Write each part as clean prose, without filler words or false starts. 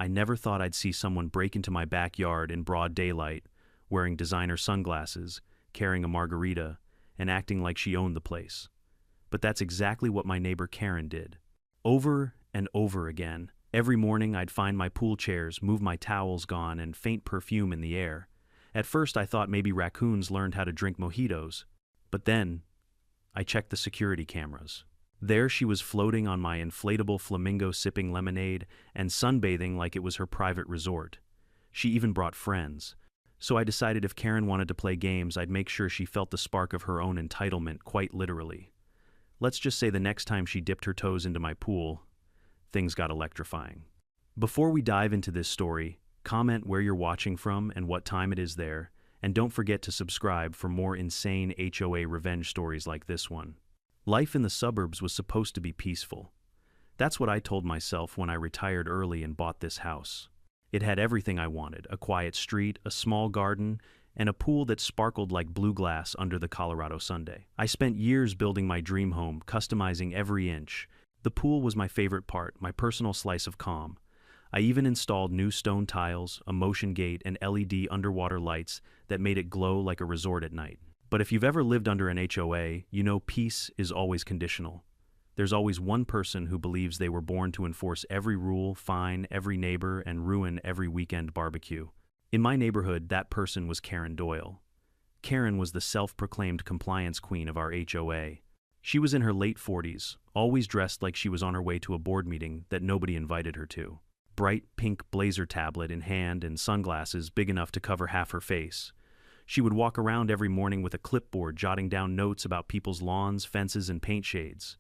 I never thought I'd see someone break into my backyard in broad daylight, wearing designer sunglasses, carrying a margarita, and acting like she owned the place. But that's exactly what my neighbor Karen did. Over and over again, every morning I'd find my pool chairs, move my towels gone, and faint perfume in the air. At first I thought maybe raccoons learned how to drink mojitos, but then I checked the security cameras. There she was floating on my inflatable flamingo sipping lemonade and sunbathing like it was her private resort. She even brought friends. So I decided if Karen wanted to play games, I'd make sure she felt the spark of her own entitlement, quite literally. Let's just say the next time she dipped her toes into my pool, things got electrifying. Before we dive into this story, comment where you're watching from and what time it is there, and don't forget to subscribe for more insane HOA revenge stories like this one. Life in the suburbs was supposed to be peaceful. That's what I told myself when I retired early and bought this house. It had everything I wanted: a quiet street, a small garden, and a pool that sparkled like blue glass under the Colorado Sunday. I spent years building my dream home, customizing every inch. The pool was my favorite part, my personal slice of calm. I even installed new stone tiles, a motion gate, and LED underwater lights that made it glow like a resort at night. But if you've ever lived under an HOA, you know peace is always conditional. There's always one person who believes they were born to enforce every rule, fine every neighbor, and ruin every weekend barbecue. In my neighborhood, that person was Karen Doyle. Karen was the self-proclaimed compliance queen of our HOA. She was in her late 40s, always dressed like she was on her way to a board meeting that nobody invited her to. Bright pink blazer tablet in hand and sunglasses big enough to cover half her face. She would walk around every morning with a clipboard jotting down notes about people's lawns, fences, and paint shades.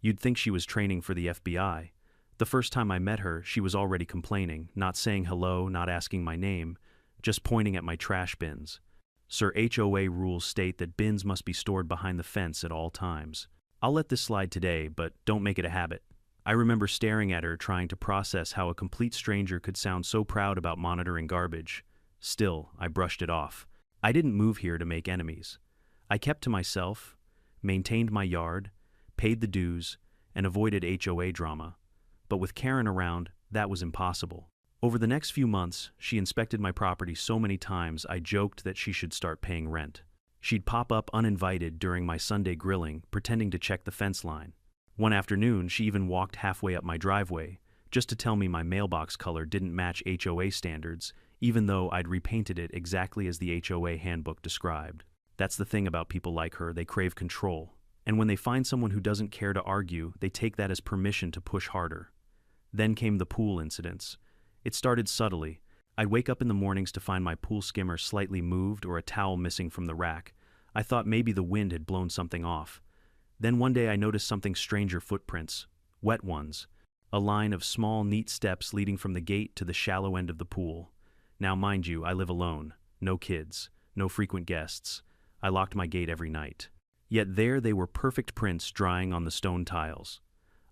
You'd think she was training for the FBI. The first time I met her, she was already complaining, not saying hello, not asking my name, just pointing at my trash bins. Sir, HOA rules state that bins must be stored behind the fence at all times. I'll let this slide today, but don't make it a habit. I remember staring at her, trying to process how a complete stranger could sound so proud about monitoring garbage. Still, I brushed it off. I didn't move here to make enemies. I kept to myself, maintained my yard, paid the dues, and avoided HOA drama. But with Karen around, that was impossible. Over the next few months, she inspected my property so many times I joked that she should start paying rent. She'd pop up uninvited during my Sunday grilling, pretending to check the fence line. One afternoon, she even walked halfway up my driveway, just to tell me my mailbox color didn't match HOA standards, even though I'd repainted it exactly as the HOA handbook described. That's the thing about people like her, they crave control. And when they find someone who doesn't care to argue, they take that as permission to push harder. Then came the pool incidents. It started subtly. I'd wake up in the mornings to find my pool skimmer slightly moved or a towel missing from the rack. I thought maybe the wind had blown something off. Then one day I noticed something stranger: footprints. Wet ones. A line of small, neat steps leading from the gate to the shallow end of the pool. Now mind you, I live alone. No kids. No frequent guests. I locked my gate every night. Yet there they were, perfect prints drying on the stone tiles.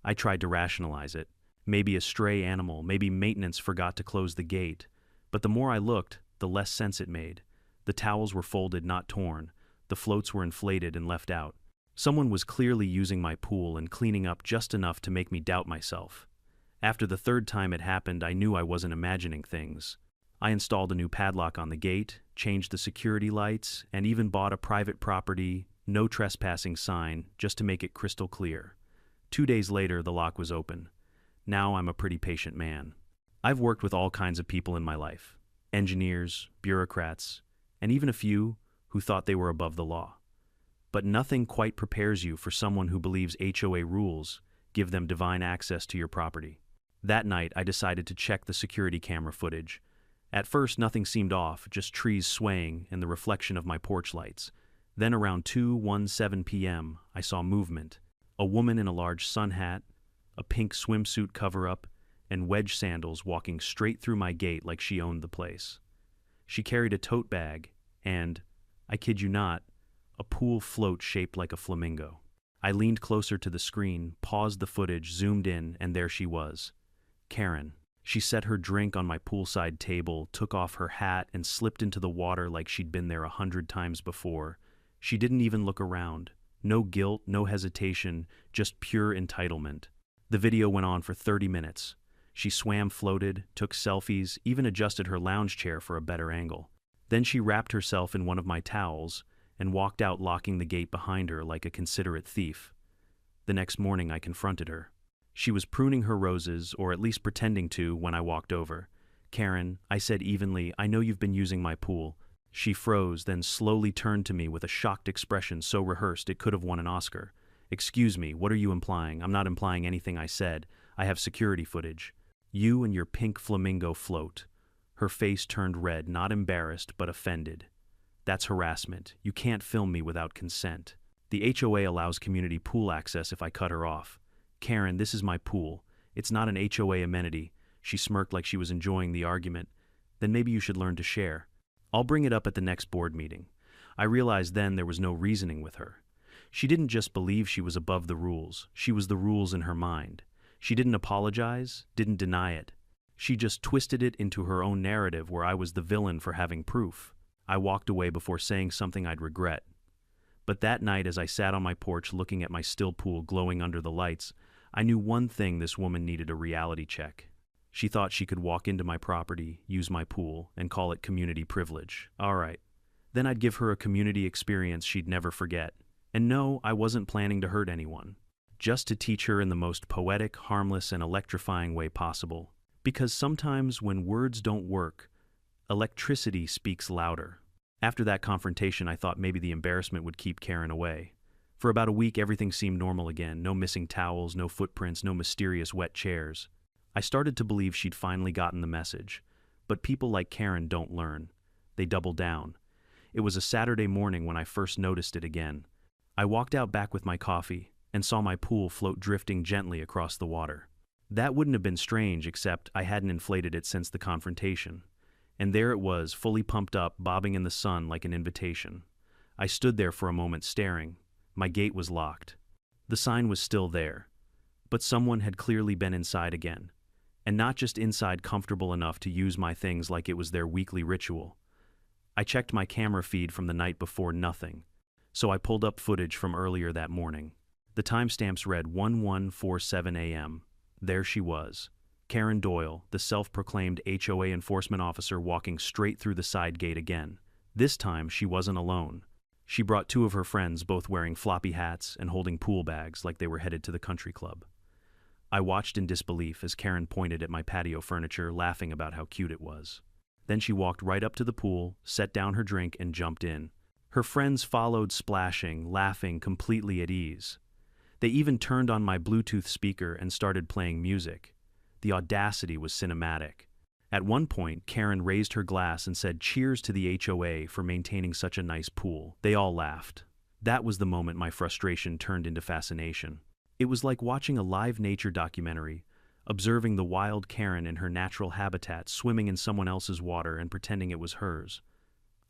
I tried to rationalize it. Maybe a stray animal, maybe maintenance forgot to close the gate. But the more I looked, the less sense it made. The towels were folded, not torn. The floats were inflated and left out. Someone was clearly using my pool and cleaning up just enough to make me doubt myself. After the third time it happened, I knew I wasn't imagining things. I installed a new padlock on the gate, changed the security lights, and even bought a private property, no trespassing sign, just to make it crystal clear. 2 days later, the lock was open. Now I'm a pretty patient man. I've worked with all kinds of people in my life: engineers, bureaucrats, and even a few who thought they were above the law. But nothing quite prepares you for someone who believes HOA rules give them divine access to your property. That night, I decided to check the security camera footage. At first, nothing seemed off, just trees swaying and the reflection of my porch lights. Then around 2:17 p.m., I saw movement. A woman in a large sun hat, a pink swimsuit cover-up, and wedge sandals walking straight through my gate like she owned the place. She carried a tote bag and, I kid you not, a pool float shaped like a flamingo. I leaned closer to the screen, paused the footage, zoomed in, and there she was. Karen. She set her drink on my poolside table, took off her hat, and slipped into the water like she'd been there 100 times before. She didn't even look around. No guilt, no hesitation, just pure entitlement. The video went on for 30 minutes. She swam, floated, took selfies, even adjusted her lounge chair for a better angle. Then she wrapped herself in one of my towels and walked out, locking the gate behind her like a considerate thief. The next morning I confronted her. She was pruning her roses, or at least pretending to, when I walked over. "Karen," I said evenly, "I know you've been using my pool." She froze, then slowly turned to me with a shocked expression so rehearsed it could have won an Oscar. "Excuse me, what are you implying?" "I'm not implying anything," I said. "I have security footage. You and your pink flamingo float." Her face turned red, not embarrassed, but offended. "That's harassment. You can't film me without consent." "The HOA allows community pool access," if I cut her off. "Karen, this is my pool. It's not an HOA amenity." She smirked like she was enjoying the argument. "Then maybe you should learn to share." "I'll bring it up at the next board meeting." I realized then there was no reasoning with her. She didn't just believe she was above the rules, she was the rules in her mind. She didn't apologize, didn't deny it. She just twisted it into her own narrative where I was the villain for having proof. I walked away before saying something I'd regret. But that night, as I sat on my porch looking at my still pool glowing under the lights, I knew one thing: this woman needed a reality check. She thought she could walk into my property, use my pool, and call it community privilege. All right. Then I'd give her a community experience she'd never forget. And no, I wasn't planning to hurt anyone. Just to teach her in the most poetic, harmless, and electrifying way possible. Because sometimes when words don't work, electricity speaks louder. After that confrontation, I thought maybe the embarrassment would keep Karen away. For about a week, everything seemed normal again. No missing towels, no footprints, no mysterious wet chairs. I started to believe she'd finally gotten the message. But people like Karen don't learn. They double down. It was a Saturday morning when I first noticed it again. I walked out back with my coffee and saw my pool float drifting gently across the water. That wouldn't have been strange, except I hadn't inflated it since the confrontation. And there it was, fully pumped up, bobbing in the sun like an invitation. I stood there for a moment staring. My gate was locked. The sign was still there. But someone had clearly been inside again. And not just inside, comfortable enough to use my things like it was their weekly ritual. I checked my camera feed from the night before, nothing. So I pulled up footage from earlier that morning. The timestamps read 11:47 a.m. There she was, Karen Doyle, the self-proclaimed HOA enforcement officer, walking straight through the side gate again. This time, she wasn't alone. She brought two of her friends, both wearing floppy hats and holding pool bags like they were headed to the country club. I watched in disbelief as Karen pointed at my patio furniture, laughing about how cute it was. Then she walked right up to the pool, set down her drink, and jumped in. Her friends followed, splashing, laughing, completely at ease. They even turned on my Bluetooth speaker and started playing music. The audacity was cinematic. At one point, Karen raised her glass and said, "Cheers to the HOA for maintaining such a nice pool." They all laughed. That was the moment my frustration turned into fascination. It was like watching a live nature documentary, observing the wild Karen in her natural habitat, swimming in someone else's water and pretending it was hers.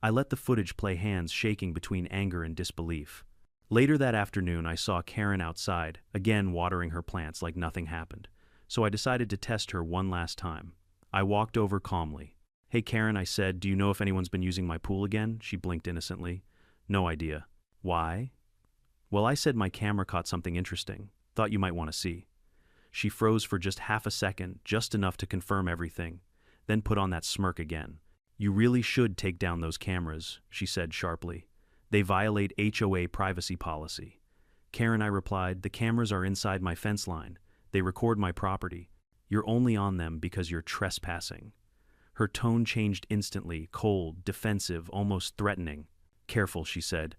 I let the footage play, hands shaking between anger and disbelief. Later that afternoon, I saw Karen outside, again watering her plants like nothing happened. So I decided to test her one last time. I walked over calmly. "Hey Karen," I said, "do you know if anyone's been using my pool again?" She blinked innocently. "No idea." "Why?" "Well, I said my camera caught something interesting. Thought you might want to see." She froze for just half a second, just enough to confirm everything, then put on that smirk again. "You really should take down those cameras," she said sharply. "They violate HOA privacy policy." "Karen," I replied, "the cameras are inside my fence line. They record my property. You're only on them because you're trespassing." Her tone changed instantly, cold, defensive, almost threatening. "Careful," she said.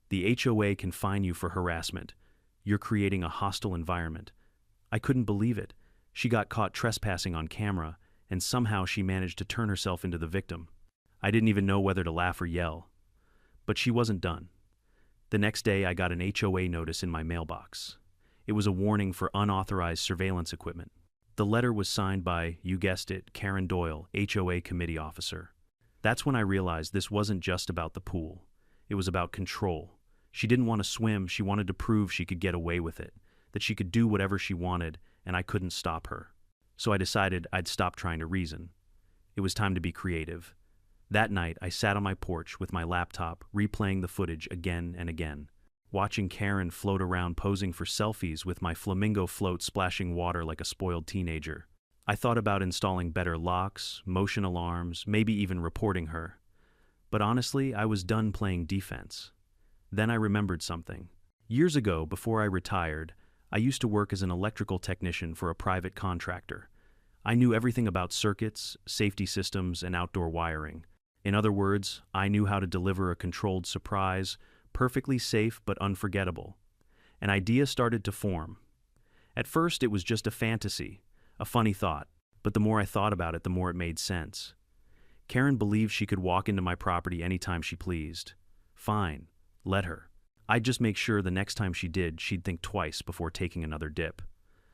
"The HOA can fine you for harassment. You're creating a hostile environment." I couldn't believe it. She got caught trespassing on camera, and somehow she managed to turn herself into the victim. I didn't even know whether to laugh or yell. But she wasn't done. The next day, I got an HOA notice in my mailbox. It was a warning for unauthorized surveillance equipment. The letter was signed by, you guessed it, Karen Doyle, HOA committee officer. That's when I realized this wasn't just about the pool. It was about control. She didn't want to swim, she wanted to prove she could get away with it, that she could do whatever she wanted, and I couldn't stop her. So I decided I'd stop trying to reason. It was time to be creative. That night, I sat on my porch with my laptop, replaying the footage again and again, watching Karen float around posing for selfies with my flamingo float splashing water like a spoiled teenager. I thought about installing better locks, motion alarms, maybe even reporting her. But honestly, I was done playing defense. Then I remembered something. Years ago, before I retired, I used to work as an electrical technician for a private contractor. I knew everything about circuits, safety systems, and outdoor wiring. In other words, I knew how to deliver a controlled surprise, perfectly safe but unforgettable. An idea started to form. At first, it was just a fantasy, a funny thought, but the more I thought about it, the more it made sense. Karen believed she could walk into my property anytime she pleased. Fine, let her. I'd just make sure the next time she did, she'd think twice before taking another dip.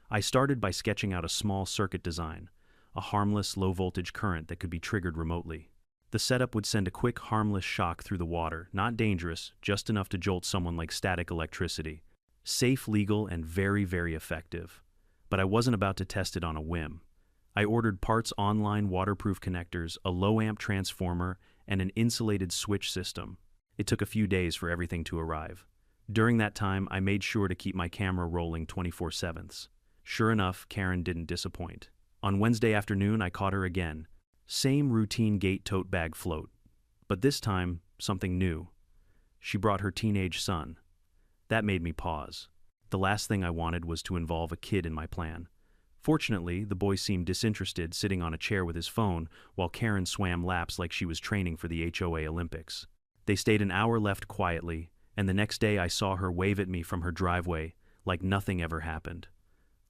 I started by sketching out a small circuit design, a harmless low-voltage current that could be triggered remotely. The setup would send a quick, harmless shock through the water, not dangerous, just enough to jolt someone like static electricity. Safe, legal, and very, very effective. But I wasn't about to test it on a whim. I ordered parts online, waterproof connectors, a low-amp transformer, and an insulated switch system. It took a few days for everything to arrive. During that time, I made sure to keep my camera rolling 24/7. Sure enough, Karen didn't disappoint. On Wednesday afternoon, I caught her again. Same routine gate tote bag float. But this time, something new. She brought her teenage son. That made me pause. The last thing I wanted was to involve a kid in my plan. Fortunately, the boy seemed disinterested, sitting on a chair with his phone, while Karen swam laps like she was training for the HOA Olympics. They stayed an hour left quietly, and the next day I saw her wave at me from her driveway, like nothing ever happened.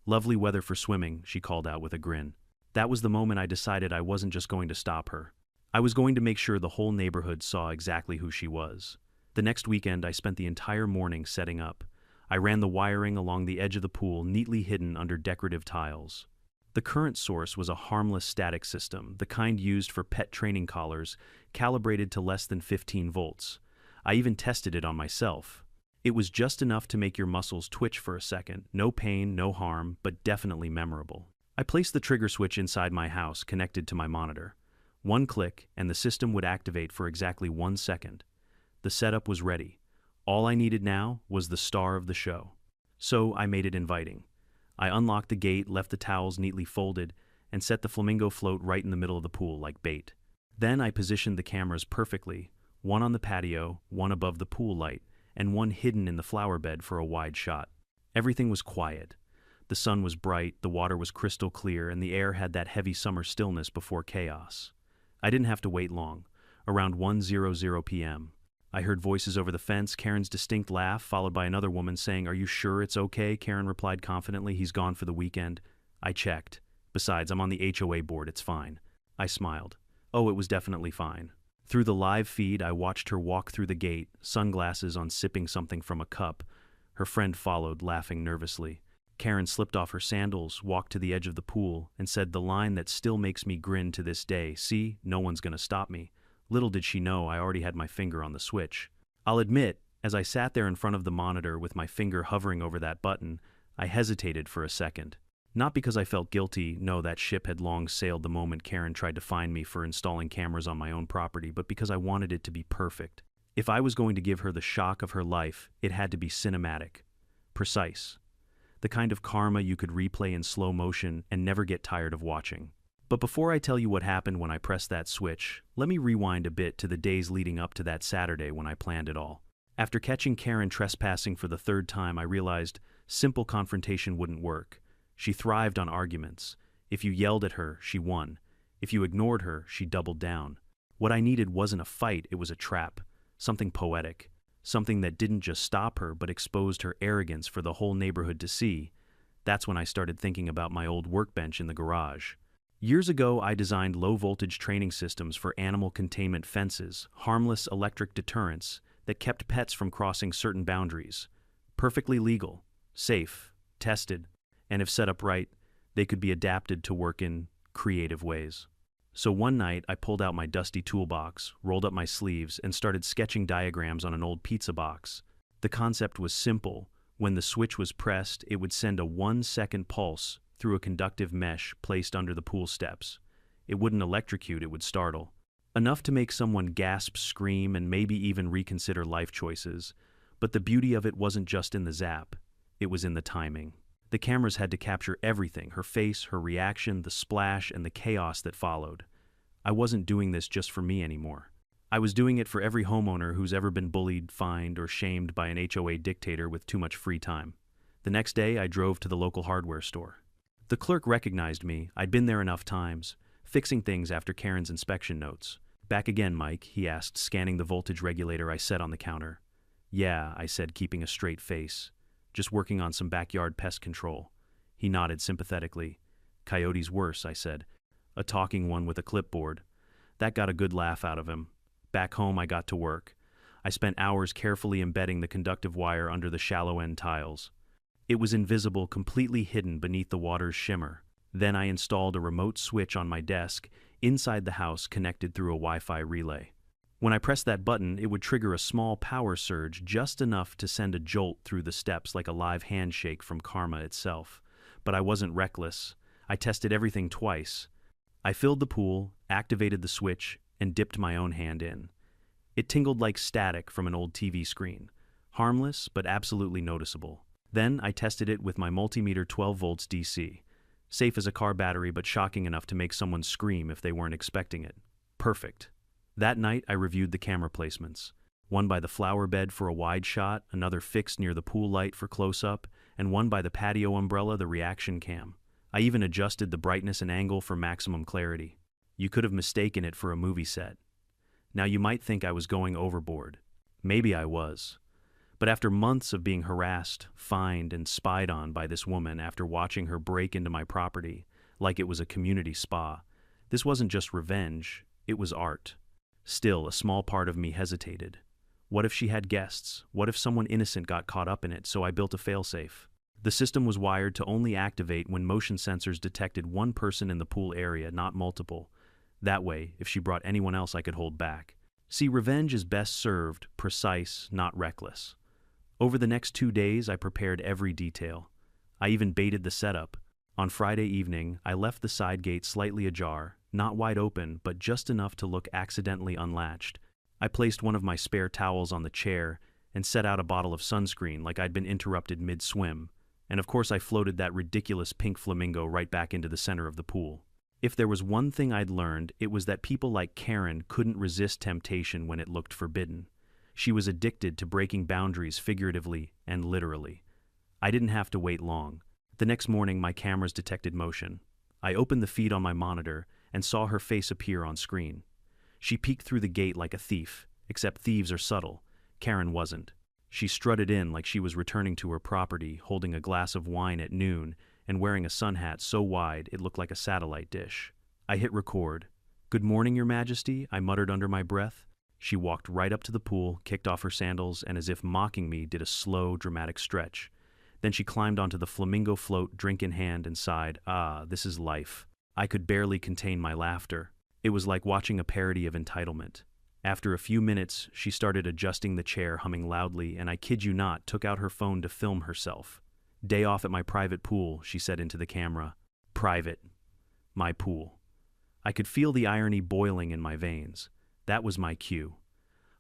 "Lovely weather for swimming," she called out with a grin. That was the moment I decided I wasn't just going to stop her. I was going to make sure the whole neighborhood saw exactly who she was. The next weekend, I spent the entire morning setting up. I ran the wiring along the edge of the pool, neatly hidden under decorative tiles. The current source was a harmless static system, the kind used for pet training collars, calibrated to less than 15 volts. I even tested it on myself. It was just enough to make your muscles twitch for a second. No pain, no harm, but definitely memorable. I placed the trigger switch inside my house, connected to my monitor. One click, and the system would activate for exactly 1 second. The setup was ready. All I needed now was the star of the show. So I made it inviting. I unlocked the gate, left the towels neatly folded, and set the flamingo float right in the middle of the pool like bait. Then I positioned the cameras perfectly, one on the patio, one above the pool light, and one hidden in the flower bed for a wide shot. Everything was quiet. The sun was bright, the water was crystal clear, and the air had that heavy summer stillness before chaos. I didn't have to wait long. Around 1:00 p.m., I heard voices over the fence, Karen's distinct laugh, followed by another woman saying, "Are you sure it's okay?" Karen replied confidently, "He's gone for the weekend." I checked. "Besides, I'm on the HOA board, it's fine." I smiled. Oh, it was definitely fine. Through the live feed, I watched her walk through the gate, sunglasses on, sipping something from a cup. Her friend followed, laughing nervously. Karen slipped off her sandals, walked to the edge of the pool, and said the line that still makes me grin to this day, "See, no one's gonna stop me." Little did she know I already had my finger on the switch. I'll admit, as I sat there in front of the monitor with my finger hovering over that button, I hesitated for a second. Not because I felt guilty, no, that ship had long sailed the moment Karen tried to find me for installing cameras on my own property, but because I wanted it to be perfect. If I was going to give her the shock of her life, it had to be cinematic. Precise. The kind of karma you could replay in slow motion and never get tired of watching. But before I tell you what happened when I pressed that switch, let me rewind a bit to the days leading up to that Saturday when I planned it all. After catching Karen trespassing for the third time, I realized simple confrontation wouldn't work. She thrived on arguments. If you yelled at her, she won. If you ignored her, she doubled down. What I needed wasn't a fight, it was a trap. Something poetic. Something that didn't just stop her, but exposed her arrogance for the whole neighborhood to see. That's when I started thinking about my old workbench in the garage. Years ago, I designed low-voltage training systems for animal containment fences, harmless electric deterrents that kept pets from crossing certain boundaries. Perfectly legal, safe, tested, and if set up right, they could be adapted to work in creative ways. So one night, I pulled out my dusty toolbox, rolled up my sleeves, and started sketching diagrams on an old pizza box. The concept was simple. When the switch was pressed, it would send a 1-second pulse through a conductive mesh placed under the pool steps. It wouldn't electrocute, it would startle. Enough to make someone gasp, scream, and maybe even reconsider life choices. But the beauty of it wasn't just in the zap. It was in the timing. The cameras had to capture everything: her face, her reaction, the splash, and the chaos that followed. I wasn't doing this just for me anymore. I was doing it for every homeowner who's ever been bullied, fined, or shamed by an HOA dictator with too much free time. The next day, I drove to the local hardware store. The clerk recognized me. I'd been there enough times, fixing things after Karen's inspection notes. "Back again, Mike?" he asked, scanning the voltage regulator I set on the counter. "Yeah," I said, keeping a straight face. "Just working on some backyard pest control." He nodded sympathetically. "Coyote's worse," I said. "A talking one with a clipboard." That got a good laugh out of him. Back home, I got to work. I spent hours carefully embedding the conductive wire under the shallow-end tiles. It was invisible, completely hidden beneath the water's shimmer. Then I installed a remote switch on my desk, inside the house, connected through a Wi-Fi relay. When I pressed that button, it would trigger a small power surge, just enough to send a jolt through the steps like a live handshake from karma itself. But I wasn't reckless. I tested everything twice. I filled the pool, activated the switch, and dipped my own hand in. It tingled like static from an old TV screen. Harmless, but absolutely noticeable. Then I tested it with my multimeter 12 volts DC. Safe as a car battery, but shocking enough to make someone scream if they weren't expecting it. Perfect. That night, I reviewed the camera placements. One by the flower bed for a wide shot, another fixed near the pool light for close-up, and one by the patio umbrella, the reaction cam. I even adjusted the brightness and angle for maximum clarity. You could have mistaken it for a movie set. Now you might think I was going overboard. Maybe I was. But after months of being harassed, fined, and spied on by this woman after watching her break into my property, like it was a community spa, this wasn't just revenge, it was art. Still, a small part of me hesitated. What if she had guests? What if someone innocent got caught up in it? So I built a failsafe. The system was wired to only activate when motion sensors detected one person in the pool area, not multiple. That way, if she brought anyone else, I could hold back. See, revenge is best served precise, not reckless. Over the next 2 days, I prepared every detail. I even baited the setup. On Friday evening, I left the side gate slightly ajar, not wide open, but just enough to look accidentally unlatched. I placed one of my spare towels on the chair and set out a bottle of sunscreen like I'd been interrupted mid-swim. And of course I floated that ridiculous pink flamingo right back into the center of the pool. If there was one thing I'd learned, it was that people like Karen couldn't resist temptation when it looked forbidden. She was addicted to breaking boundaries figuratively and literally. I didn't have to wait long. The next morning, my cameras detected motion. I opened the feed on my monitor and saw her face appear on screen. She peeked through the gate like a thief, except thieves are subtle. Karen wasn't. She strutted in like she was returning to her property, holding a glass of wine at noon and wearing a sun hat so wide it looked like a satellite dish. I hit record. "Good morning, Your Majesty," I muttered under my breath. She walked right up to the pool, kicked off her sandals, and as if mocking me, did a slow, dramatic stretch. Then she climbed onto the flamingo float, drink in hand, and sighed, "Ah, this is life." I could barely contain my laughter. It was like watching a parody of entitlement. After a few minutes, she started adjusting the chair, humming loudly, and I kid you not, took out her phone to film herself. "Day off at my private pool," she said into the camera. Private. My pool. I could feel the irony boiling in my veins. That was my cue.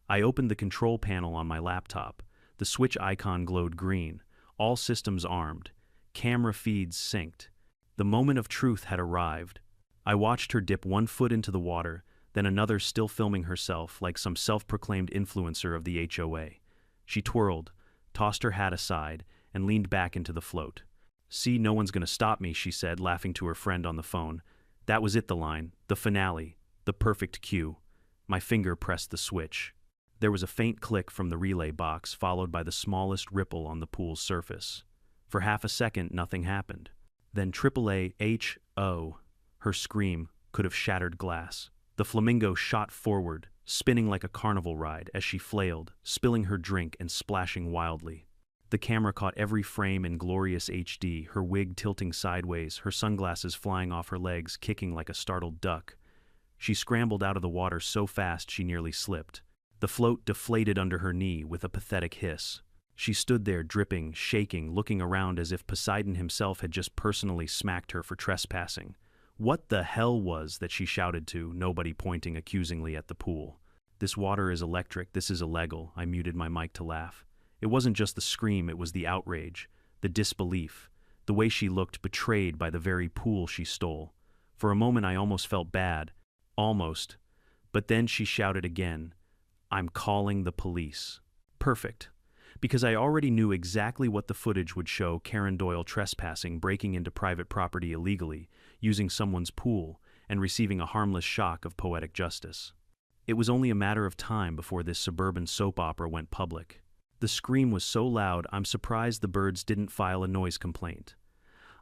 I opened the control panel on my laptop. The switch icon glowed green. All systems armed. Camera feeds synced. The moment of truth had arrived. I watched her dip one foot into the water, then another, still filming herself like some self-proclaimed influencer of the HOA. She twirled, tossed her hat aside, and leaned back into the float. "See, no one's gonna stop me," she said, laughing to her friend on the phone. That was it, the line, the finale, the perfect cue. My finger pressed the switch. There was a faint click from the relay box, followed by the smallest ripple on the pool's surface. For half a second, nothing happened. Then AAA-HO, her scream could have shattered glass. The flamingo shot forward, spinning like a carnival ride as she flailed, spilling her drink and splashing wildly. The camera caught every frame in glorious HD, her wig tilting sideways, her sunglasses flying off her legs, kicking like a startled duck. She scrambled out of the water so fast she nearly slipped. The float deflated under her knee with a pathetic hiss. She stood there dripping, shaking, looking around as if Poseidon himself had just personally smacked her for trespassing. "What the hell was that?" she shouted to, nobody pointing accusingly at the pool. "This water is electric, this is illegal." I muted my mic to laugh. It wasn't just the scream, it was the outrage, the disbelief. The way she looked betrayed by the very pool she stole. For a moment I almost felt bad. Almost. But then she shouted again, "I'm calling the police." Perfect. Because I already knew exactly what the footage would show: Karen Doyle trespassing, breaking into private property illegally, using someone's pool, and receiving a harmless shock of poetic justice. It was only a matter of time before this suburban soap opera went public. The scream was so loud, I'm surprised the birds didn't file a noise complaint.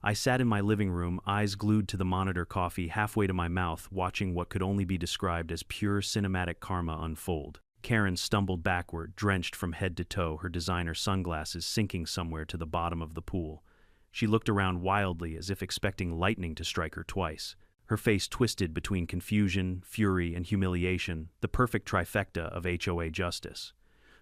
I sat in my living room, eyes glued to the monitor, coffee halfway to my mouth, watching what could only be described as pure cinematic karma unfold. Karen stumbled backward, drenched from head to toe, her designer sunglasses sinking somewhere to the bottom of the pool. She looked around wildly, as if expecting lightning to strike her twice. Her face twisted between confusion, fury, and humiliation, the perfect trifecta of HOA justice.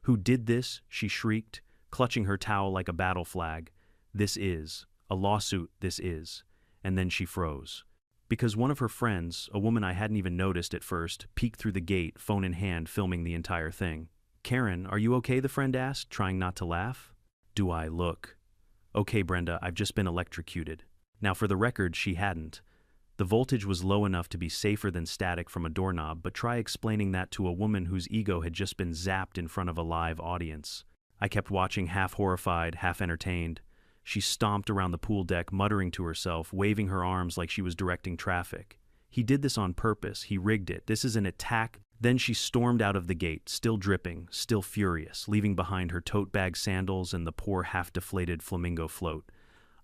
"Who did this?" she shrieked, clutching her towel like a battle flag. "This is a lawsuit, this is." And then she froze. Because one of her friends, a woman I hadn't even noticed at first, peeked through the gate, phone in hand, filming the entire thing. "Karen, are you okay?" the friend asked, trying not to laugh. "Do I look?" "Okay, Brenda, I've just been electrocuted." Now, for the record, she hadn't. The voltage was low enough to be safer than static from a doorknob, but try explaining that to a woman whose ego had just been zapped in front of a live audience. I kept watching, half horrified, half entertained. She stomped around the pool deck, muttering to herself, waving her arms like she was directing traffic. "He did this on purpose. He rigged it. This is an attack." Then she stormed out of the gate, still dripping, still furious, leaving behind her tote bag sandals and the poor half-deflated flamingo float.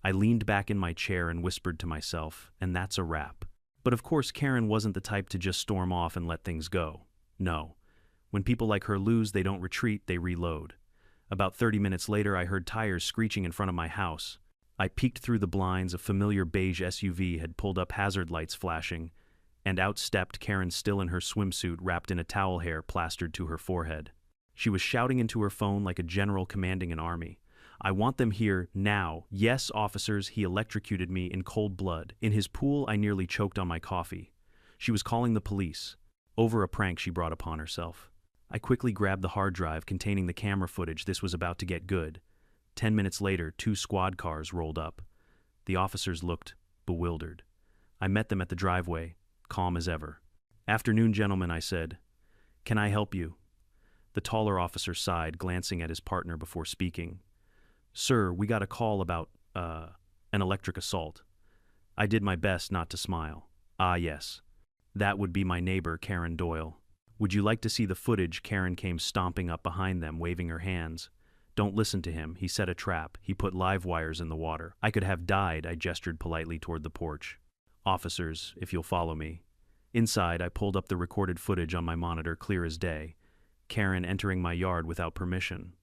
I leaned back in my chair and whispered to myself, and that's a wrap. But of course Karen wasn't the type to just storm off and let things go. No. When people like her lose, they don't retreat, they reload. About 30 minutes later, I heard tires screeching in front of my house. I peeked through the blinds. A familiar beige SUV had pulled up, hazard lights flashing, and out stepped Karen, still in her swimsuit, wrapped in a towel, hair plastered to her forehead. She was shouting into her phone like a general commanding an army. "I want them here, now. Yes, officers, he electrocuted me in cold blood. In his pool, I nearly choked on my coffee." She was calling the police, over a prank she brought upon herself. I quickly grabbed the hard drive containing the camera footage. This was about to get good. 10 minutes later, 2 squad cars rolled up. The officers looked bewildered. I met them at the driveway, calm as ever. "Afternoon, gentlemen," I said. "Can I help you?" The taller officer sighed, glancing at his partner before speaking. "Sir, we got a call about, an electric assault." I did my best not to smile. "Ah, yes. That would be my neighbor, Karen Doyle." "Would you like to see the footage?" Karen came stomping up behind them, waving her hands. "Don't listen to him. He set a trap. He put live wires in the water. I could have died." I gestured politely toward the porch. "Officers, if you'll follow me." Inside, I pulled up the recorded footage on my monitor, clear as day. Karen entering my yard without permission,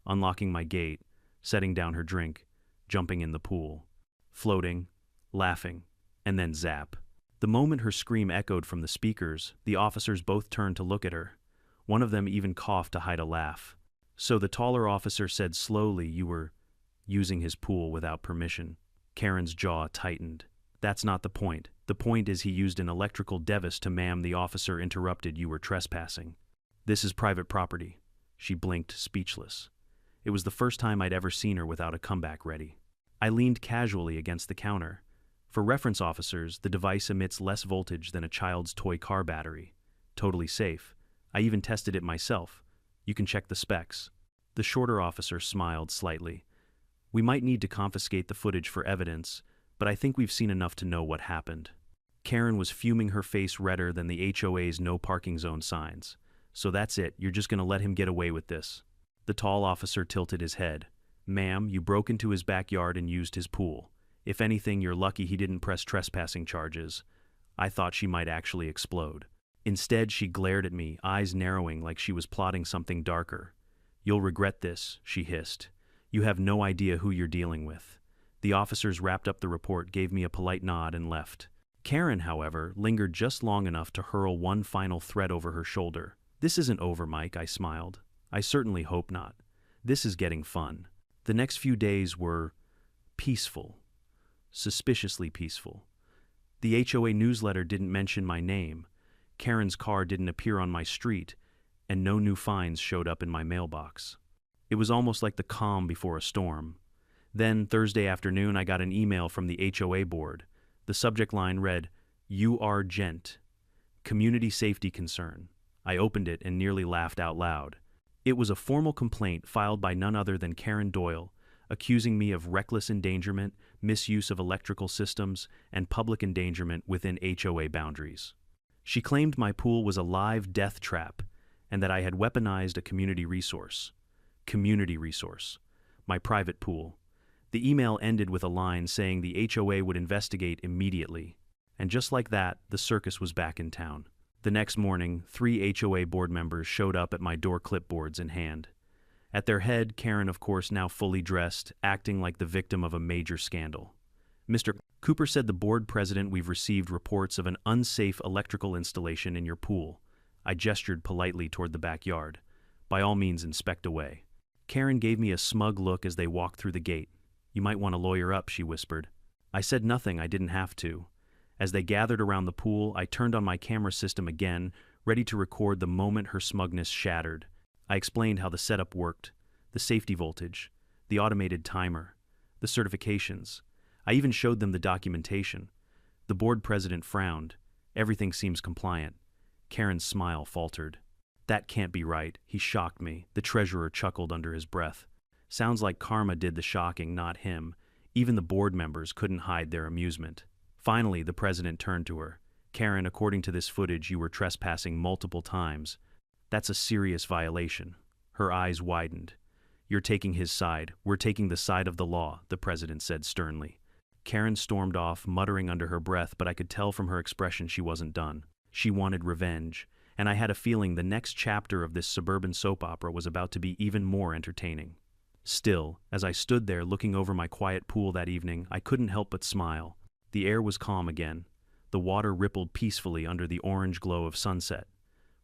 unlocking my gate, setting down her drink, jumping in the pool, floating, laughing, and then zap. The moment her scream echoed from the speakers, the officers both turned to look at her. One of them even coughed to hide a laugh. "So the taller officer said slowly, you were using his pool without permission." Karen's jaw tightened. "That's not the point. The point is he used an electrical device to..." "Ma'am," the officer interrupted, "you were trespassing. This is private property." She blinked, speechless. It was the first time I'd ever seen her without a comeback ready. I leaned casually against the counter. "For reference, officers, the device emits less voltage than a child's toy car battery. Totally safe. I even tested it myself. You can check the specs." The shorter officer smiled slightly. "We might need to confiscate the footage for evidence, but I think we've seen enough to know what happened." Karen was fuming, her face redder than the HOA's no parking zone signs. "So that's it, you're just gonna let him get away with this?" The tall officer tilted his head. "Ma'am, you broke into his backyard and used his pool. If anything, you're lucky he didn't press trespassing charges." I thought she might actually explode. Instead, she glared at me, eyes narrowing like she was plotting something darker. "You'll regret this," she hissed. "You have no idea who you're dealing with." The officers wrapped up the report, gave me a polite nod, and left. Karen, however, lingered just long enough to hurl one final threat over her shoulder. "This isn't over, Mike," I smiled. "I certainly hope not. This is getting fun." The next few days were peaceful. Suspiciously peaceful. The HOA newsletter didn't mention my name, Karen's car didn't appear on my street, and no new fines showed up in my mailbox. It was almost like the calm before a storm. Then, Thursday afternoon, I got an email from the HOA board. The subject line read, "You are Gent. Community safety concern." I opened it and nearly laughed out loud. It was a formal complaint filed by none other than Karen Doyle, accusing me of reckless endangerment, misuse of electrical systems, and public endangerment within HOA boundaries. She claimed my pool was a live death trap and that I had weaponized a community resource. Community resource. My private pool. The email ended with a line saying the HOA would investigate immediately. And just like that, the circus was back in town. The next morning, 3 HOA board members showed up at my door, clipboards in hand. At their head, Karen, of course, now fully dressed, acting like the victim of a major scandal. "Mr. Cooper," said the board president, "we've received reports of an unsafe electrical installation in your pool." I gestured politely toward the backyard. "By all means, inspect away." Karen gave me a smug look as they walked through the gate. "You might want to lawyer up," she whispered. I said nothing, I didn't have to. As they gathered around the pool, I turned on my camera system again, ready to record the moment her smugness shattered. I explained how the setup worked, the safety voltage, the automated timer, the certifications. I even showed them the documentation. The board president frowned. "Everything seems compliant." Karen's smile faltered. "That can't be right." He shocked me. The treasurer chuckled under his breath. "Sounds like karma did the shocking, not him." Even the board members couldn't hide their amusement. Finally, the president turned to her. "Karen, according to this footage, you were trespassing multiple times. That's a serious violation." Her eyes widened. "You're taking his side. We're taking the side of the law," the president said sternly. Karen stormed off, muttering under her breath, but I could tell from her expression she wasn't done. She wanted revenge, and I had a feeling the next chapter of this suburban soap opera was about to be even more entertaining. Still, as I stood there looking over my quiet pool that evening, I couldn't help but smile. The air was calm again. The water rippled peacefully under the orange glow of sunset.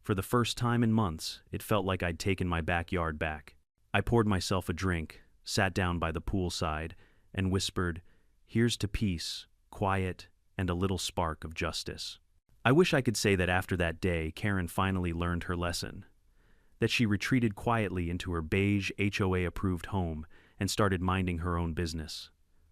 For the first time in months, it felt like I'd taken my backyard back. I poured myself a drink, sat down by the poolside, and whispered, "Here's to peace, quiet, and a little spark of justice." I wish I could say that after that day, Karen finally learned her lesson. That she retreated quietly into her beige HOA-approved home and started minding her own business.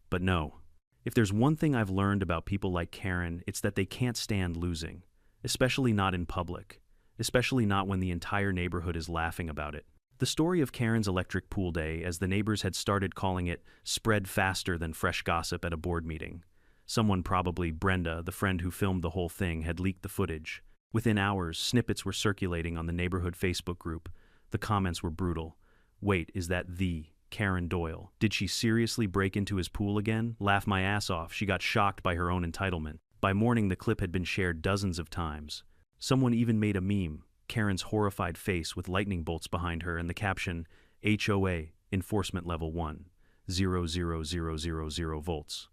But no. If there's one thing I've learned about people like Karen, it's that they can't stand losing. Especially not in public. Especially not when the entire neighborhood is laughing about it. The story of Karen's electric pool day, as the neighbors had started calling it, spread faster than fresh gossip at a board meeting. Someone, probably Brenda, the friend who filmed the whole thing, had leaked the footage. Within hours, snippets were circulating on the neighborhood Facebook group. The comments were brutal. "Wait, is that the Karen Doyle? Did she seriously break into his pool again? Laugh my ass off, she got shocked by her own entitlement." By morning, the clip had been shared dozens of times. Someone even made a meme, Karen's horrified face with lightning bolts behind her and the caption, "HOA, Enforcement Level 1, 00000 volts.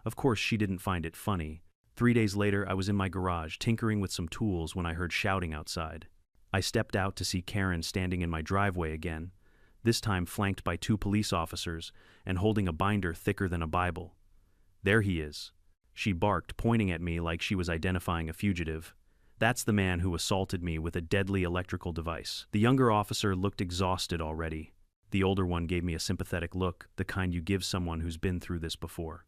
Of course, she didn't find it funny. 3 days later, I was in my garage tinkering with some tools when I heard shouting outside. I stepped out to see Karen standing in my driveway again, this time flanked by 2 police officers and holding a binder thicker than a Bible. "There he is," she barked, pointing at me like she was identifying a fugitive. "That's the man who assaulted me with a deadly electrical device." The younger officer looked exhausted already. The older one gave me a sympathetic look, the kind you give someone who's been through this before.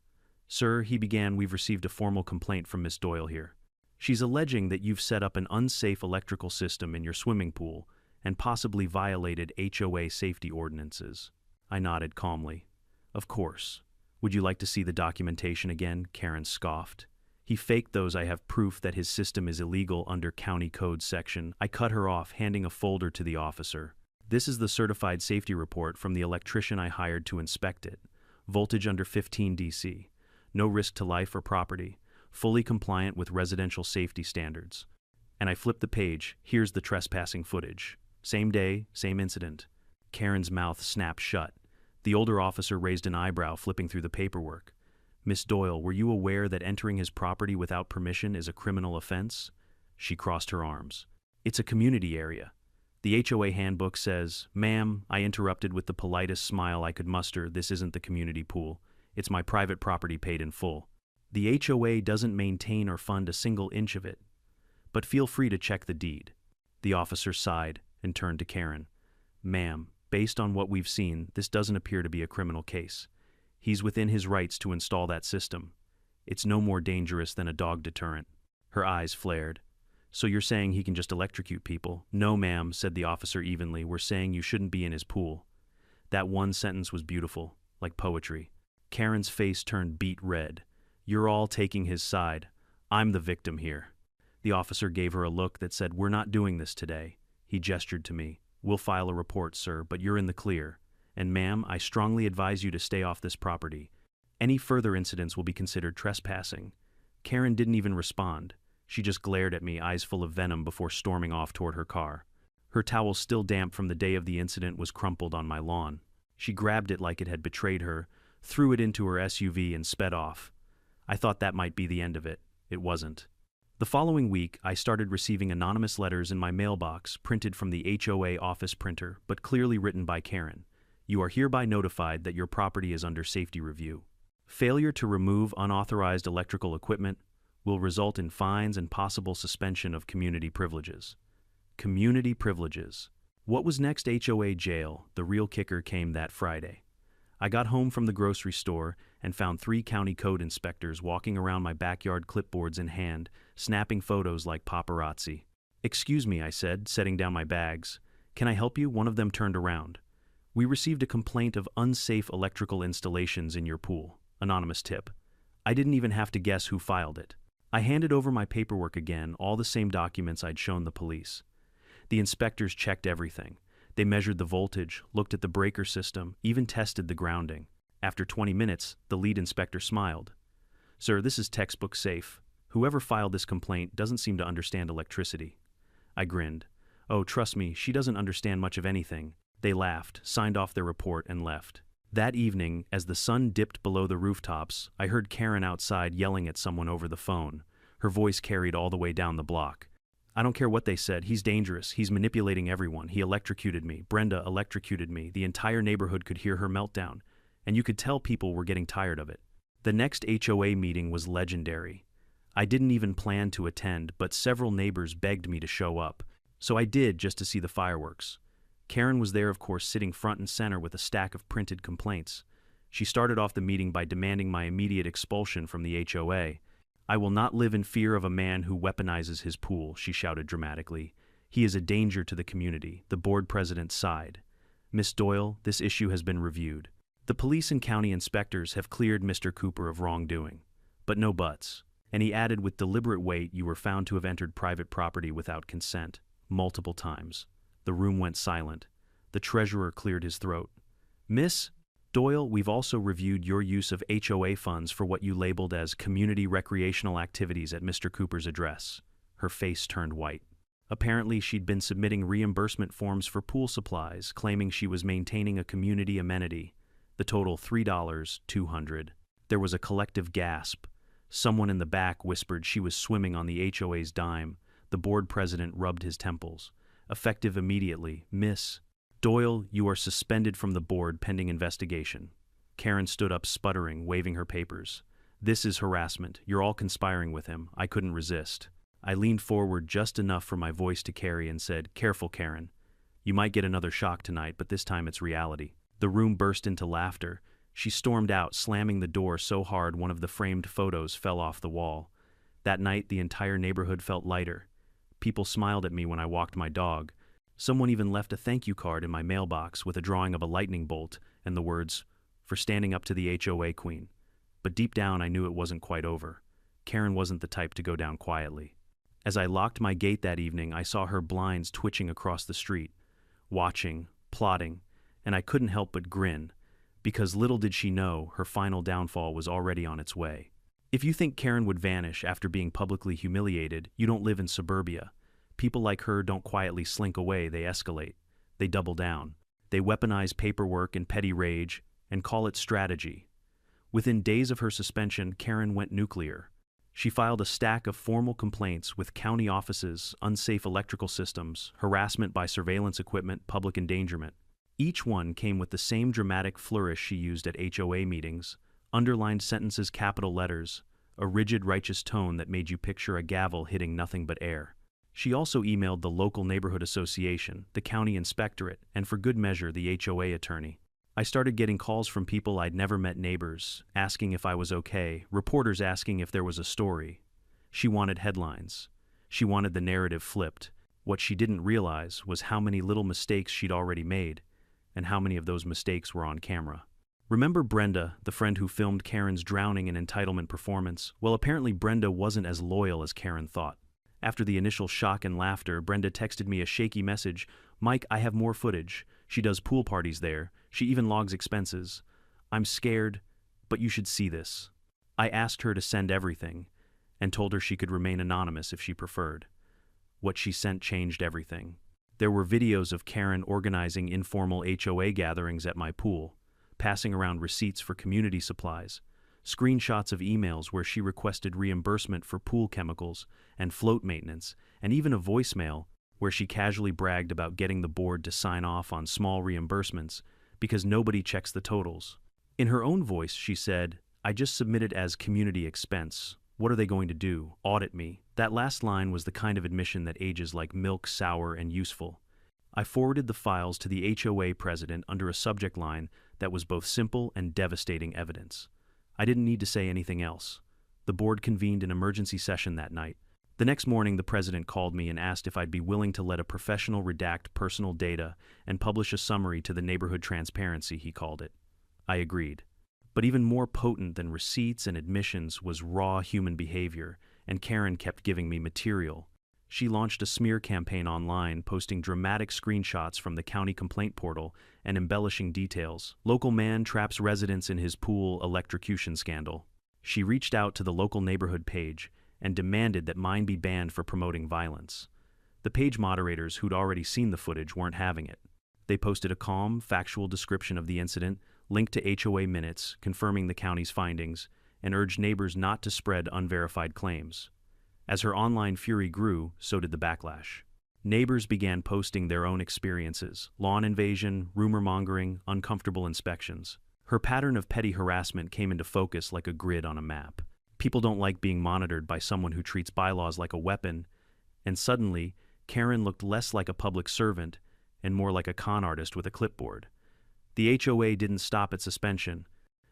"Sir," he began, "we've received a formal complaint from Miss Doyle here. She's alleging that you've set up an unsafe electrical system in your swimming pool and possibly violated HOA safety ordinances." I nodded calmly. "Of course. Would you like to see the documentation again?" Karen scoffed. "He faked those. I have proof that his system is illegal under County Code section." I cut her off, handing a folder to the officer. "This is the certified safety report from the electrician I hired to inspect it. Voltage under 15 DC. No risk to life or property. Fully compliant with residential safety standards." And I flipped the page. Here's the trespassing footage. Same day, same incident. Karen's mouth snapped shut. The older officer raised an eyebrow, flipping through the paperwork. "Miss Doyle, were you aware that entering his property without permission is a criminal offense?" She crossed her arms. "It's a community area. The HOA handbook says," "Ma'am," I interrupted with the politest smile I could muster, "this isn't the community pool. It's my private property paid in full. The HOA doesn't maintain or fund a single inch of it. But feel free to check the deed." The officer sighed and turned to Karen. "Ma'am, based on what we've seen, this doesn't appear to be a criminal case. He's within his rights to install that system. It's no more dangerous than a dog deterrent." Her eyes flared. "So you're saying he can just electrocute people?" "No, ma'am," said the officer evenly. "We're saying you shouldn't be in his pool." That one sentence was beautiful, like poetry. Karen's face turned beet red. "You're all taking his side. I'm the victim here." The officer gave her a look that said, "We're not doing this today." He gestured to me. "We'll file a report, sir, but you're in the clear. And ma'am, I strongly advise you to stay off this property. Any further incidents will be considered trespassing." Karen didn't even respond. She just glared at me, eyes full of venom, before storming off toward her car. Her towel, still damp from the day of the incident, was crumpled on my lawn. She grabbed it like it had betrayed her, threw it into her SUV, and sped off. I thought that might be the end of it. It wasn't. The following week, I started receiving anonymous letters in my mailbox, printed from the HOA office printer, but clearly written by Karen. "You are hereby notified that your property is under safety review. Failure to remove unauthorized electrical equipment will result in fines and possible suspension of community privileges." Community privileges. What was next? HOA jail. The real kicker came that Friday. I got home from the grocery store and found 3 county code inspectors walking around my backyard, clipboards in hand, snapping photos like paparazzi. "Excuse me," I said, setting down my bags. "Can I help you?" One of them turned around. "We received a complaint of unsafe electrical installations in your pool." Anonymous tip. I didn't even have to guess who filed it. I handed over my paperwork again, all the same documents I'd shown the police. The inspectors checked everything. They measured the voltage, looked at the breaker system, even tested the grounding. After 20 minutes, the lead inspector smiled. "Sir, this is textbook safe. Whoever filed this complaint doesn't seem to understand electricity." I grinned. "Oh, trust me, she doesn't understand much of anything." They laughed, signed off their report, and left. That evening, as the sun dipped below the rooftops, I heard Karen outside yelling at someone over the phone. Her voice carried all the way down the block. "I don't care what they said. He's dangerous. He's manipulating everyone. He electrocuted me. Brenda electrocuted me." The entire neighborhood could hear her meltdown, and you could tell people were getting tired of it. The next HOA meeting was legendary. I didn't even plan to attend, but several neighbors begged me to show up. So I did, just to see the fireworks. Karen was there, of course, sitting front and center with a stack of printed complaints. She started off the meeting by demanding my immediate expulsion from the HOA. "I will not live in fear of a man who weaponizes his pool," she shouted dramatically. "He is a danger to the community." The board president sighed. "Miss Doyle, this issue has been reviewed. The police and county inspectors have cleared Mr. Cooper of wrongdoing. But no buts." And he added with deliberate weight, "You were found to have entered private property without consent, multiple times." The room went silent. The treasurer cleared his throat. "Miss Doyle, we've also reviewed your use of HOA funds for what you labeled as community recreational activities at Mr. Cooper's address." Her face turned white. Apparently, she'd been submitting reimbursement forms for pool supplies, claiming she was maintaining a community amenity. The total $3,200. There was a collective gasp. Someone in the back whispered she was swimming on the HOA's dime. The board president rubbed his temples. "Effective immediately. Miss Doyle, you are suspended from the board pending investigation." Karen stood up, sputtering, waving her papers. "This is harassment. You're all conspiring with him." I couldn't resist. I leaned forward just enough for my voice to carry and said, "Careful, Karen. You might get another shock tonight, but this time it's reality." The room burst into laughter. She stormed out, slamming the door so hard one of the framed photos fell off the wall. That night, the entire neighborhood felt lighter. People smiled at me when I walked my dog. Someone even left a thank you card in my mailbox with a drawing of a lightning bolt and the words, "For standing up to the HOA queen." But deep down, I knew it wasn't quite over. Karen wasn't the type to go down quietly. As I locked my gate that evening, I saw her blinds twitching across the street, watching, plotting, and I couldn't help but grin, because little did she know her final downfall was already on its way. If you think Karen would vanish after being publicly humiliated, you don't live in suburbia. People like her don't quietly slink away, they escalate. They double down. They weaponize paperwork and petty rage and call it strategy. Within days of her suspension, Karen went nuclear. She filed a stack of formal complaints with county offices, unsafe electrical systems, harassment by surveillance equipment, public endangerment. Each one came with the same dramatic flourish she used at HOA meetings, underlined sentences, capital letters, a rigid, righteous tone that made you picture a gavel hitting nothing but air. She also emailed the local neighborhood association, the county inspectorate, and for good measure, the HOA attorney. I started getting calls from people I'd never met, neighbors asking if I was okay, reporters asking if there was a story. She wanted headlines. She wanted the narrative flipped. What she didn't realize was how many little mistakes she'd already made, and how many of those mistakes were on camera. Remember Brenda, the friend who filmed Karen's drowning and entitlement performance? Well, apparently Brenda wasn't as loyal as Karen thought. After the initial shock and laughter, Brenda texted me a shaky message. "Mike, I have more footage. She does pool parties there. She even logs expenses. I'm scared, but you should see this." I asked her to send everything, and told her she could remain anonymous if she preferred. What she sent changed everything. There were videos of Karen organizing informal HOA gatherings at my pool, passing around receipts for community supplies, screenshots of emails where she requested reimbursement for pool chemicals and float maintenance, and even a voicemail where she casually bragged about getting the board to sign off on small reimbursements because nobody checks the totals. In her own voice, she said, "I just submitted as community expense. What are they going to do? Audit me?" That last line was the kind of admission that ages like milk, sour, and useful. I forwarded the files to the HOA president under a subject line that was both simple and devastating evidence. I didn't need to say anything else. The board convened an emergency session that night. The next morning, the president called me and asked if I'd be willing to let a professional redact personal data and publish a summary to the neighborhood transparency, he called it. I agreed. But even more potent than receipts and admissions was raw human behavior, and Karen kept giving me material. She launched a smear campaign online, posting dramatic screenshots from the county complaint portal and embellishing details. Local man traps residents in his pool electrocution scandal. She reached out to the local neighborhood page and demanded that mine be banned for promoting violence. The page moderators who'd already seen the footage weren't having it. They posted a calm, factual description of the incident, linked to HOA minutes confirming the county's findings, and urged neighbors not to spread unverified claims. As her online fury grew, so did the backlash. Neighbors began posting their own experiences: lawn invasion, rumor mongering, uncomfortable inspections. Her pattern of petty harassment came into focus like a grid on a map. People don't like being monitored by someone who treats bylaws like a weapon, and suddenly, Karen looked less like a public servant and more like a con artist with a clipboard. The HOA didn't stop at suspension.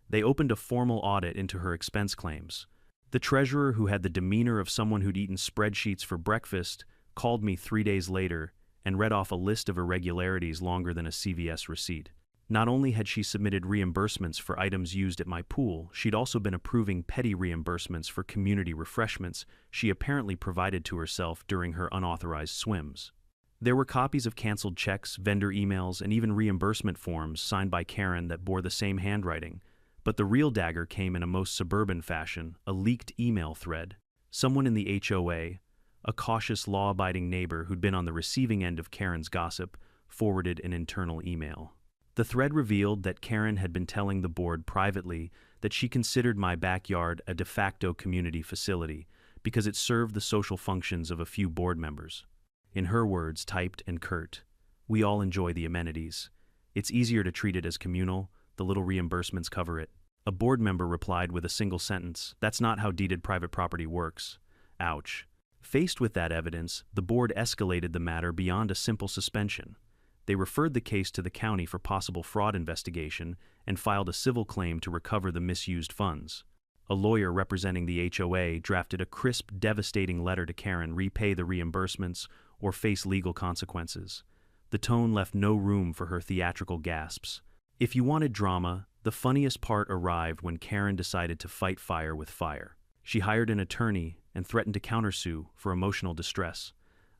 They opened a formal audit into her expense claims. The treasurer, who had the demeanor of someone who'd eaten spreadsheets for breakfast, called me 3 days later and read off a list of irregularities longer than a CVS receipt. Not only had she submitted reimbursements for items used at my pool, she'd also been approving petty reimbursements for community refreshments she apparently provided to herself during her unauthorized swims. There were copies of canceled checks, vendor emails, and even reimbursement forms signed by Karen that bore the same handwriting. But the real dagger came in a most suburban fashion: a leaked email thread. Someone in the HOA, a cautious, law-abiding neighbor who'd been on the receiving end of Karen's gossip, forwarded an internal email. The thread revealed that Karen had been telling the board privately that she considered my backyard a de facto community facility because it served the social functions of a few board members. In her words, typed and curt, "We all enjoy the amenities. It's easier to treat it as communal. The little reimbursements cover it." A board member replied with a single sentence, "That's not how deeded private property works." Ouch. Faced with that evidence, the board escalated the matter beyond a simple suspension. They referred the case to the county for possible fraud investigation and filed a civil claim to recover the misused funds. A lawyer representing the HOA drafted a crisp, devastating letter to Karen: repay the reimbursements or face legal consequences. The tone left no room for her theatrical gasps. If you wanted drama, the funniest part arrived when Karen decided to fight fire with fire. She hired an attorney and threatened to countersue for emotional distress.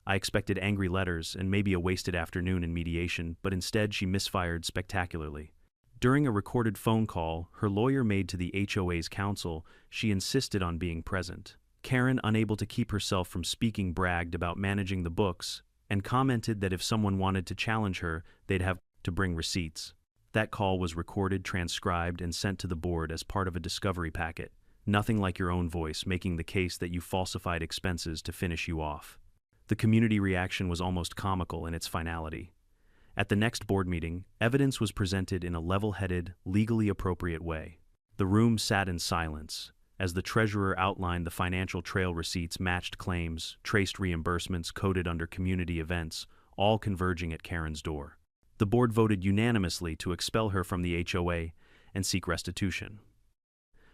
I expected angry letters and maybe a wasted afternoon in mediation, but instead she misfired spectacularly. During a recorded phone call her lawyer made to the HOA's counsel, she insisted on being present. Karen, unable to keep herself from speaking, bragged about managing the books and commented that if someone wanted to challenge her, they'd have to bring receipts. That call was recorded, transcribed, and sent to the board as part of a discovery packet. Nothing like your own voice making the case that you falsified expenses to finish you off. The community reaction was almost comical in its finality. At the next board meeting, evidence was presented in a level-headed, legally appropriate way. The room sat in silence as the treasurer outlined the financial trail receipts, matched claims, traced reimbursements coded under community events, all converging at Karen's door. The board voted unanimously to expel her from the HOA and seek restitution.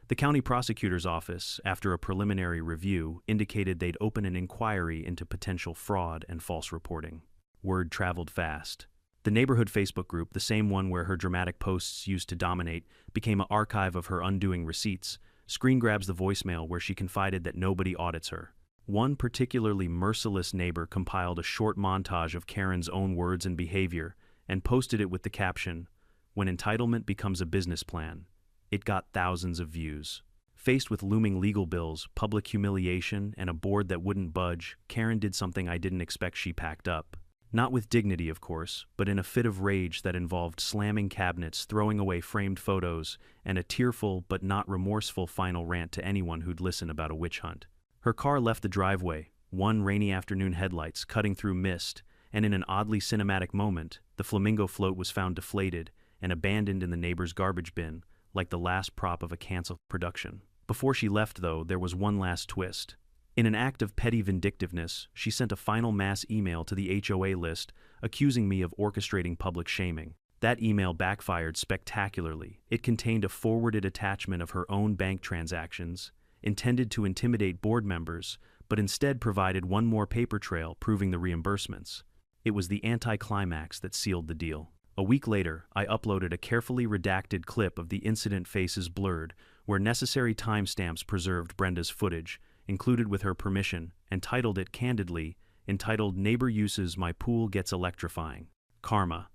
The county prosecutor's office, after a preliminary review, indicated they'd open an inquiry into potential fraud and false reporting. Word traveled fast. The neighborhood Facebook group, the same one where her dramatic posts used to dominate, became an archive of her undoing receipts. Screen grabs the voicemail where she confided that nobody audits her. One particularly merciless neighbor compiled a short montage of Karen's own words and behavior and posted it with the caption, "When entitlement becomes a business plan." It got thousands of views. Faced with looming legal bills, public humiliation, and a board that wouldn't budge, Karen did something I didn't expect. She packed up. Not with dignity, of course, but in a fit of rage that involved slamming cabinets, throwing away framed photos, and a tearful but not remorseful final rant to anyone who'd listen about a witch hunt. Her car left the driveway, one rainy afternoon headlights cutting through mist, and in an oddly cinematic moment, the flamingo float was found deflated and abandoned in the neighbor's garbage bin, like the last prop of a canceled production. Before she left, though, there was one last twist. In an act of petty vindictiveness, she sent a final mass email to the HOA list accusing me of orchestrating public shaming. That email backfired spectacularly. It contained a forwarded attachment of her own bank transactions, intended to intimidate board members, but instead provided one more paper trail proving the reimbursements. It was the anticlimax that sealed the deal. A week later, I uploaded a carefully redacted clip of the incident faces blurred, where necessary timestamps preserved Brenda's footage, included with her permission, and titled it candidly, entitled "Neighbor Uses My Pool Gets Electrifying. Karma."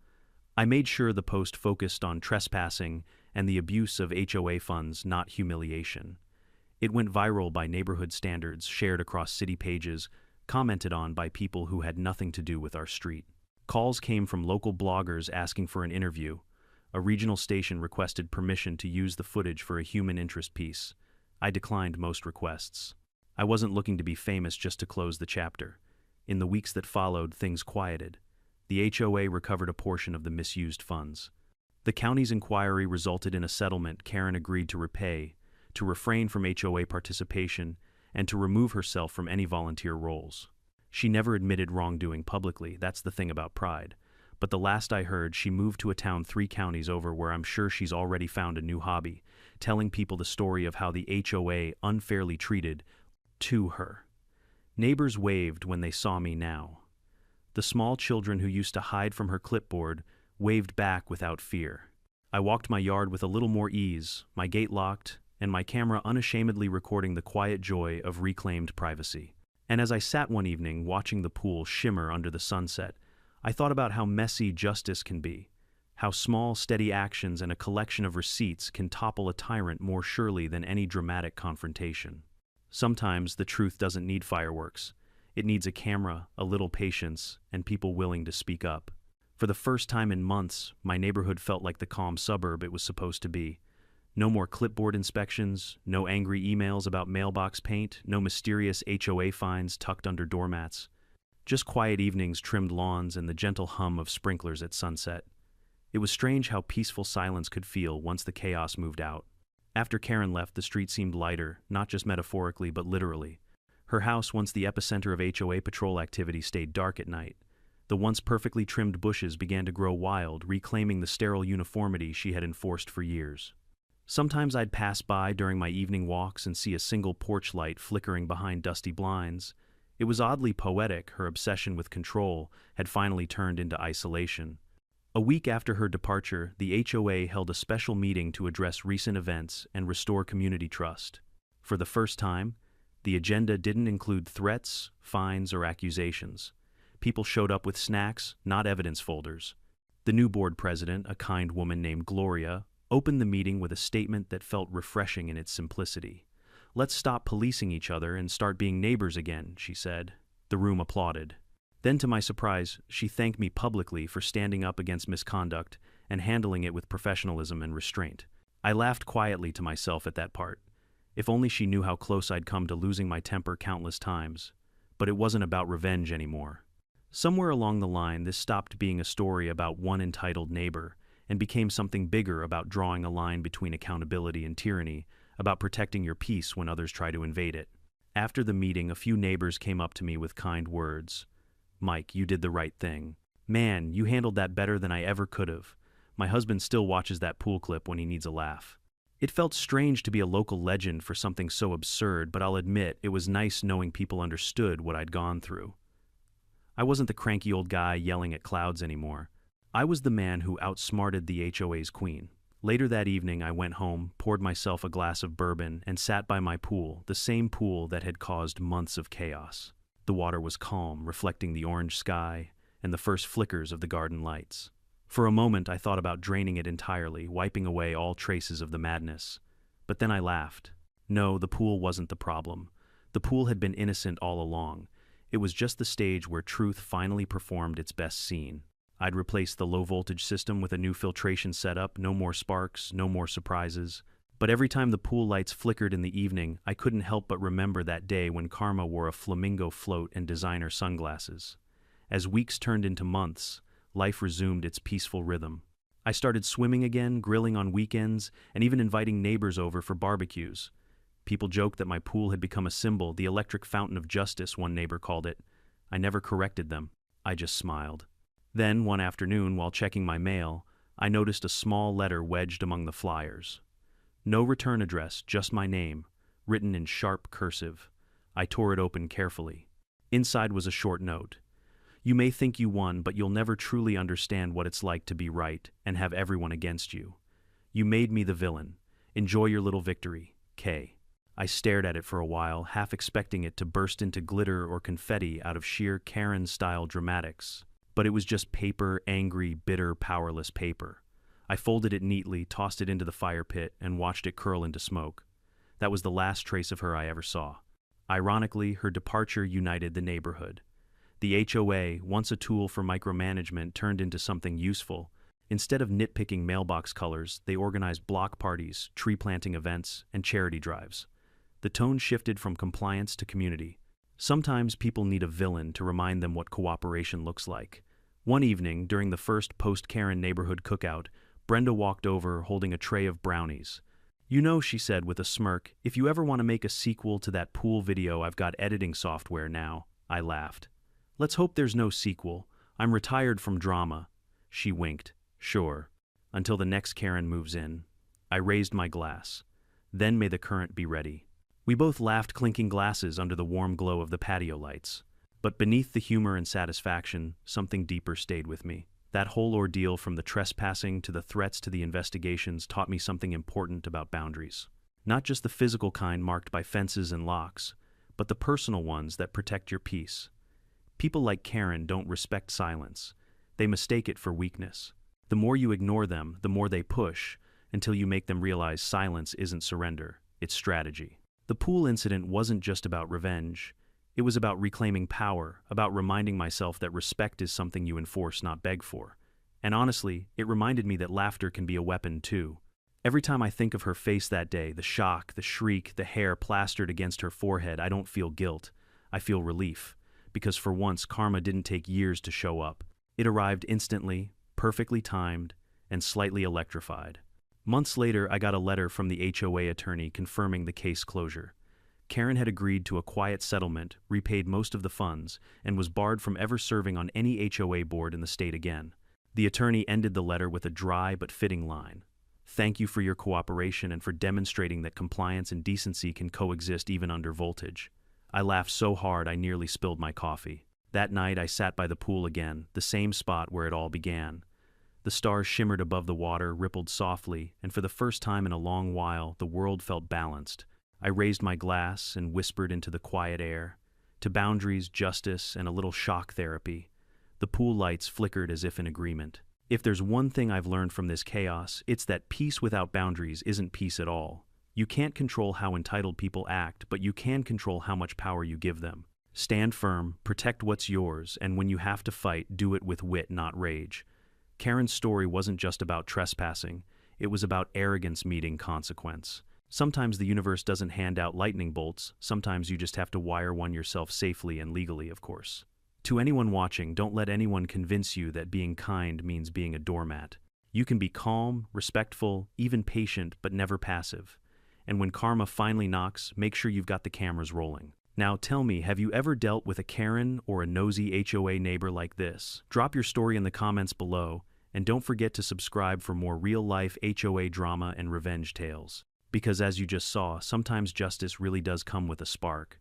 I made sure the post focused on trespassing and the abuse of HOA funds, not humiliation. It went viral by neighborhood standards, shared across city pages, commented on by people who had nothing to do with our street. Calls came from local bloggers asking for an interview. A regional station requested permission to use the footage for a human interest piece. I declined most requests. I wasn't looking to be famous just to close the chapter. In the weeks that followed, things quieted. The HOA recovered a portion of the misused funds. The county's inquiry resulted in a settlement Karen agreed to repay, to refrain from HOA participation, and to remove herself from any volunteer roles. She never admitted wrongdoing publicly, that's the thing about pride. But the last I heard, she moved to a town 3 counties over where I'm sure she's already found a new hobby, telling people the story of how the HOA unfairly treated to her. Neighbors waved when they saw me now. The small children who used to hide from her clipboard waved back without fear. I walked my yard with a little more ease, my gate locked, and my camera unashamedly recording the quiet joy of reclaimed privacy. And as I sat one evening watching the pool shimmer under the sunset, I thought about how messy justice can be, how small, steady actions and a collection of receipts can topple a tyrant more surely than any dramatic confrontation. Sometimes the truth doesn't need fireworks. It needs a camera, a little patience, and people willing to speak up. For the first time in months, my neighborhood felt like the calm suburb it was supposed to be. No more clipboard inspections, no angry emails about mailbox paint, no mysterious HOA fines tucked under doormats. Just quiet evenings, trimmed lawns, and the gentle hum of sprinklers at sunset. It was strange how peaceful silence could feel once the chaos moved out. After Karen left, the street seemed lighter, not just metaphorically but literally. Her house, once the epicenter of HOA patrol activity, stayed dark at night. The once perfectly trimmed bushes began to grow wild, reclaiming the sterile uniformity she had enforced for years. Sometimes I'd pass by during my evening walks and see a single porch light flickering behind dusty blinds. It was oddly poetic. Her obsession with control had finally turned into isolation. A week after her departure, the HOA held a special meeting to address recent events and restore community trust. For the first time, the agenda didn't include threats, fines, or accusations. People showed up with snacks, not evidence folders. The new board president, a kind woman named Gloria, opened the meeting with a statement that felt refreshing in its simplicity. "Let's stop policing each other and start being neighbors again," she said. The room applauded. Then, to my surprise, she thanked me publicly for standing up against misconduct and handling it with professionalism and restraint. I laughed quietly to myself at that part. If only she knew how close I'd come to losing my temper countless times. But it wasn't about revenge anymore. Somewhere along the line, this stopped being a story about one entitled neighbor and became something bigger, about drawing a line between accountability and tyranny, about protecting your peace when others try to invade it. After the meeting, a few neighbors came up to me with kind words. "Mike, you did the right thing. Man, you handled that better than I ever could have. My husband still watches that pool clip when he needs a laugh. It felt strange to be a local legend for something so absurd, but I'll admit it was nice knowing people understood what I'd gone through. I wasn't the cranky old guy yelling at clouds anymore. I was the man who outsmarted the HOA's queen. Later that evening, I went home, poured myself a glass of bourbon, and sat by my pool, the same pool that had caused months of chaos. The water was calm, reflecting the orange sky and the first flickers of the garden lights. For a moment, I thought about draining it entirely, wiping away all traces of the madness. But then I laughed. No, the pool wasn't the problem. The pool had been innocent all along. It was just the stage where truth finally performed its best scene. I'd replaced the low-voltage system with a new filtration setup, no more sparks, no more surprises. But every time the pool lights flickered in the evening, I couldn't help but remember that day when Karma wore a flamingo float and designer sunglasses. As weeks turned into months, life resumed its peaceful rhythm. I started swimming again, grilling on weekends, and even inviting neighbors over for barbecues. People joked that my pool had become a symbol, the electric fountain of justice, one neighbor called it. I never corrected them. I just smiled. Then, one afternoon, while checking my mail, I noticed a small letter wedged among the flyers. No return address, just my name, written in sharp cursive. I tore it open carefully. Inside was a short note. You may think you won, but you'll never truly understand what it's like to be right and have everyone against you. You made me the villain. Enjoy your little victory, K. I stared at it for a while, half expecting it to burst into glitter or confetti out of sheer Karen-style dramatics. But it was just paper, angry, bitter, powerless paper. I folded it neatly, tossed it into the fire pit, and watched it curl into smoke. That was the last trace of her I ever saw. Ironically, her departure united the neighborhood. The HOA, once a tool for micromanagement, turned into something useful. Instead of nitpicking mailbox colors, they organized block parties, tree planting events, and charity drives. The tone shifted from compliance to community. Sometimes people need a villain to remind them what cooperation looks like. One evening, during the first post-Karen neighborhood cookout, Brenda walked over holding a tray of brownies. You know, she said with a smirk, if you ever want to make a sequel to that pool video, I've got editing software now. I laughed. Let's hope there's no sequel. I'm retired from drama. She winked. Sure. Until the next Karen moves in. I raised my glass. Then may the current be ready. We both laughed, clinking glasses under the warm glow of the patio lights. But beneath the humor and satisfaction, something deeper stayed with me. That whole ordeal, from the trespassing to the threats to the investigations, taught me something important about boundaries. Not just the physical kind marked by fences and locks, but the personal ones that protect your peace. People like Karen don't respect silence. They mistake it for weakness. The more you ignore them, the more they push, until you make them realize silence isn't surrender, it's strategy. The pool incident wasn't just about revenge. It was about reclaiming power, about reminding myself that respect is something you enforce, not beg for. And honestly, it reminded me that laughter can be a weapon too. Every time I think of her face that day, the shock, the shriek, the hair plastered against her forehead, I don't feel guilt. I feel relief. Because for once, karma didn't take years to show up. It arrived instantly, perfectly timed, and slightly electrified. Months later, I got a letter from the HOA attorney confirming the case closure. Karen had agreed to a quiet settlement, repaid most of the funds, and was barred from ever serving on any HOA board in the state again. The attorney ended the letter with a dry but fitting line. Thank you for your cooperation and for demonstrating that compliance and decency can coexist even under voltage. I laughed so hard I nearly spilled my coffee. That night I sat by the pool again, the same spot where it all began. The stars shimmered above the water, rippled softly, and for the first time in a long while, the world felt balanced. I raised my glass and whispered into the quiet air. To boundaries, justice, and a little shock therapy. The pool lights flickered as if in agreement. If there's one thing I've learned from this chaos, it's that peace without boundaries isn't peace at all. You can't control how entitled people act, but you can control how much power you give them. Stand firm, protect what's yours, and when you have to fight, do it with wit, not rage. Karen's story wasn't just about trespassing. It was about arrogance meeting consequence. Sometimes the universe doesn't hand out lightning bolts. Sometimes you just have to wire one yourself safely and legally, of course. To anyone watching, don't let anyone convince you that being kind means being a doormat. You can be calm, respectful, even patient, but never passive. And when karma finally knocks, make sure you've got the cameras rolling. Now tell me, have you ever dealt with a Karen or a nosy HOA neighbor like this? Drop your story in the comments below, and don't forget to subscribe for more real-life HOA drama and revenge tales. Because as you just saw, sometimes justice really does come with a spark.